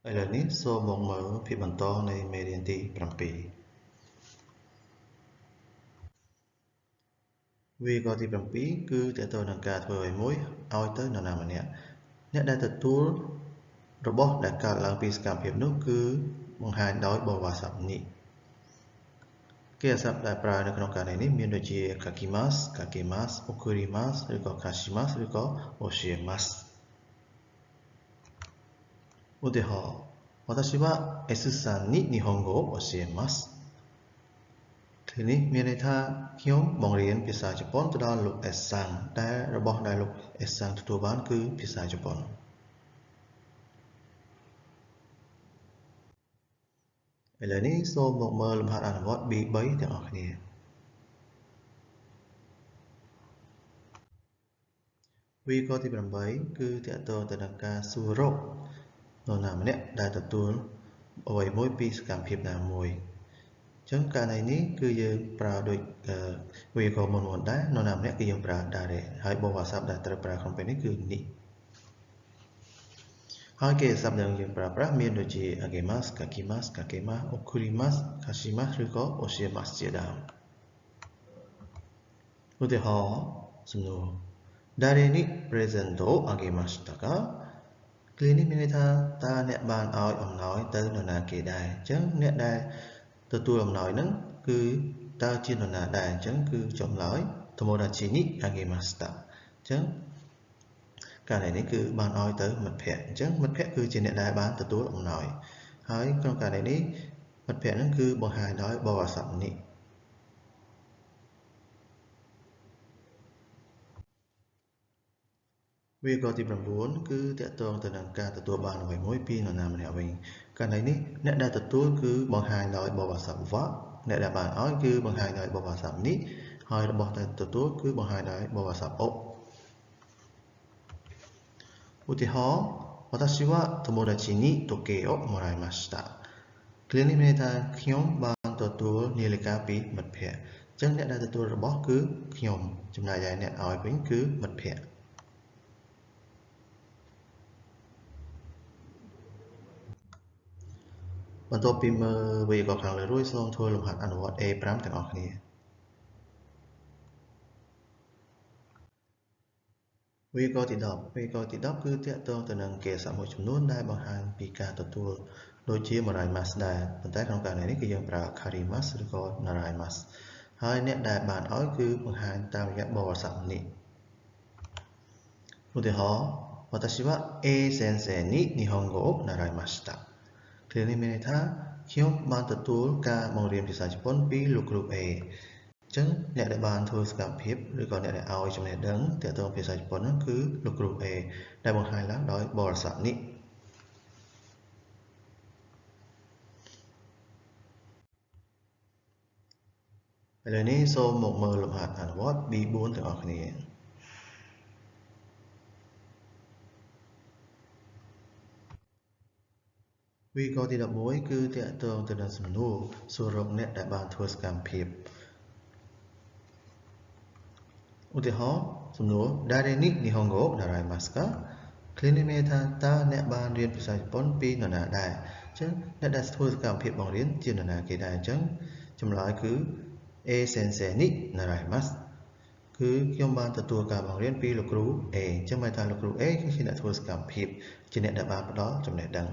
ឥឡូវនេះសូមមកមើលភាពបន្តនៃមេរៀនទី7វាក៏ទី7គឺទាក់ទងនឹងការធ្វើអ្វីមួយឲ្យទៅនរណាម្នាក់អ្នកដែលទទួលរបស់ដែលកើតឡើងពីសកម្មភាពនោះគឺបង្ហាញដោយបរិយាស័ព្ទនេះគេអាស័ព្ទដែលប្រើនៅក្នុងករណីនេះមានដូចជា kakimasu, kakemasu, okurimasu ឬក៏ kashimasu ឬក៏ oshiemasu ឧទាហរណ៍私は S さんに日本語を教えますทีนี้មានន័យថាខ្ញុំបង្រៀនភាសាជប៉ុនទៅដល់លោក S さんដែលរបស់ដែលលោក S さんទទួលបានគឺភាសាជប៉ុនឥឡូវនេះសូមមកមើលលំហាត់អនុវត្ត B3 ទាំងអស់គ្នាវាក៏ទី8គឺទាក់ទងទៅនឹងការសួររកនរណាម្នាក់ដែលទទួលអ្វីមួយពីសកម្មភាពណាមួយអញ្ចឹងករណីនេះគឺយើងប្រើដូចវាក៏មុនដែរនរណាម្នាក់គឺយើងប្រើ dare ហើយបរិយាស័ព្ទដែលត្រូវប្រើក្នុងពេលនេះគឺនេះហើយគេអាស័ព្ទដែលយើងប្រើប្រាស់មានដូចជា agemasu, kakimasu, kakemasu, okurimasu, kashimasu ឬក៏ oshiemasu ជាដើមឧទាហរណ៍សំណួរ誰にプレゼントをあげましたかឃ្លានេះមានន័យថាតើអ្នកបានឲ្យអំណោយទៅនរណាគេដែរអញ្ចឹងអ្នកដែលទទួលអំណោយហ្នឹងគឺតើជានរណាដែរអញ្ចឹងគឺចម្លើយ Tomodachi ni agemashita អញ្ចឹងករណីនេះគឺបានឲ្យទៅមិត្តភ័ក្តិអញ្ចឹងមិត្តភ័ក្តិគឺជាអ្នកដែលបានទទួលអំណោយហើយក្នុងករណីនេះមិត្តភ័ក្តិហ្នឹងគឺបង្ហាញដោយបរិយាស័ព្ទនេះវាក៏ទី9គឺទាក់ទងទៅនឹងការទទួលបានអ្វីមួយពីនរណាម្នាក់វិញករណីនេះអ្នកដែលទទួលគឺបង្ហាញដោយបរិយាស័ព្ទ wa អ្នកដែលបានឲ្យគឺបង្ហាញដោយបរិយាស័ព្ទនេះហើយរបស់ដែលទទួលគឺបង្ហាញដោយបរិយាស័ព្ទ o ឧទាហរណ៍私は友達に時計をもらいましたឃ្លានេះមានន័យថាខ្ញុំបានទទួលនាឡិកាពីមិត្តភ័ក្តិអញ្ចឹងអ្នកដែលទទួលរបស់គឺខ្ញុំចំណែកឯអ្នកឲ្យវិញគឺមិត្តភ័ក្តិបន្ទាប់ពីមើលវេយ្យាករណ៍ខាងលើរួចសូមធ្វើលំហាត់អនុវត្ត A5 ទាំងអស់គ្នាវេយ្យាករណ៍ទី10វេយ្យាករណ៍ទី10គឺទាក់ទងទៅនឹងគេអាស័ព្ទមួយចំនួនដែលបង្ហាញពីការទទួលដូចជា moraimasu ដែរប៉ុន្តែក្នុងករណីនេះគឺយើងប្រើ karimasu ឬក៏ naraimasu ហើយអ្នកដែលបានឲ្យគឺបង្ហាញតាមរយៈបរិយាស័ព្ទនេះឧទាហរណ៍私は A 先生に日本語を習いましたឃ្លានេះមានន័យថាខ្ញុំបានទទួលការបង្រៀនភាសាជប៉ុនពីលោកគ្រូ A អញ្ចឹងអ្នកដែលបានធ្វើសកម្មភាពឬក៏អ្នកដែលឲ្យចំណេះដឹងទាក់ទងភាសាជប៉ុននោះគឺលោកគ្រូ A ដែលបង្ហាញឡើងដោយបរិយាស័ព្ទនេះឥឡូវនេះសូមមកមើលលំហាត់អនុវត្ត B4 ទាំងអស់គ្នាវេយ្យាករណ៍ទី11គឺទាក់ទងទៅនឹងសំណួរសួររកអ្នកដែលបានធ្វើសកម្មភាពឧទាហរណ៍សំណួរ誰に日本語を習いますかឃ្លានេះមានន័យថាតើអ្នកបានរៀនភាសាជប៉ុនពីនរណាដែរអញ្ចឹងអ្នកដែលធ្វើសកម្មភាពបង្រៀនជានរណាគេដែរអញ្ចឹងចម្លើយគឺ A 先生に習いますគឺខ្ញុំបានទទួលការបង្រៀនពីលោកគ្រូ A អញ្ចឹងបានថាលោកគ្រូ A គឺជាអ្នកធ្វើសកម្មភាពជាអ្នកដែលបានផ្ដល់ចំណេះដឹង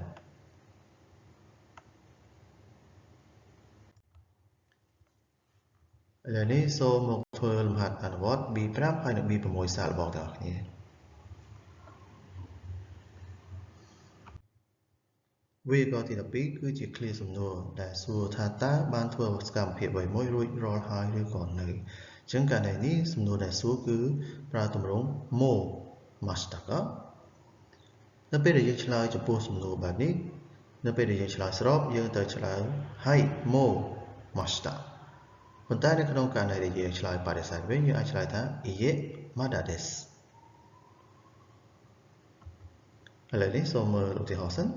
ឥឡូវនេះសូមមកធ្វើលំហាត់អនុវត្ត B5 ហើយនិង B6 សាកល្បងទាំងអស់គ្នាវេយ្យាករណ៍ទី12គឺជាឃ្លាសំណួរដែលសួរថាតើបានធ្វើសកម្មភាពអ្វីមួយរួចរាល់ហើយឬក៏នៅអញ្ចឹងករណីនេះសំណួរដែលសួរគឺប្រើទម្រង់もうましたかនៅពេលដែលយើងឆ្លើយចំពោះសំណួរបែបនេះនៅពេលដែលយើងឆ្លើយស្របយើងត្រូវឆ្លើយはいもうましたប៉ុន្តែនៅក្នុងករណីដែលយើងឆ្លើយបដិសេធវិញយើងអាចឆ្លើយថាいいえまだですឥឡូវនេះសូមមើលឧទាហរណ៍សិន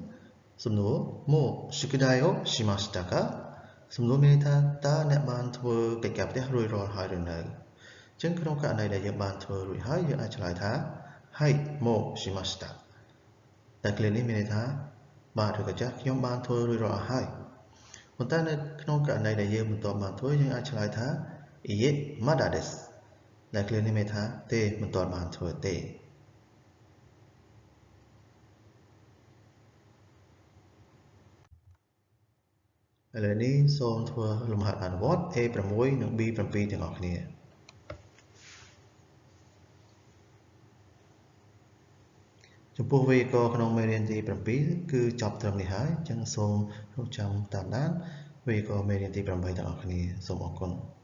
សំណួរもう宿題をしましたかសំណួរមានន័យថាតើអ្នកបានធ្វើកិច្ចការផ្ទះរួចរាល់ហើយឬនៅអញ្ចឹងក្នុងករណីដែលយើងបានធ្វើរួចហើយយើងអាចឆ្លើយថាはいもうしましたតែឃ្លានេះមានន័យថា បាទឬក៏ចាស់ខ្ញុំបានធ្វើរួចរាល់អស់ហើយប៉ុន្តែនៅក្នុងករណីដែលយើងមិនទាន់បានធ្វើយើងអាចឆ្លើយថា Iye mada desu ដែលឃ្លានេះមានថាទេមិនទាន់បានធ្វើទេឥឡូវនេះសូមធ្វើលំហាត់អនុវត្ត A6 និង B7 ទាំងអស់គ្នាចំពោះវេយ្យាករណ៍ក្នុងមេរៀនទី7គឺចប់ត្រឹមនេះហើយអញ្ចឹងសូមរងចាំតាមដានវេយ្យាករណ៍មេរៀនទី8ទាំងអស់គ្នាសូមអរគុណ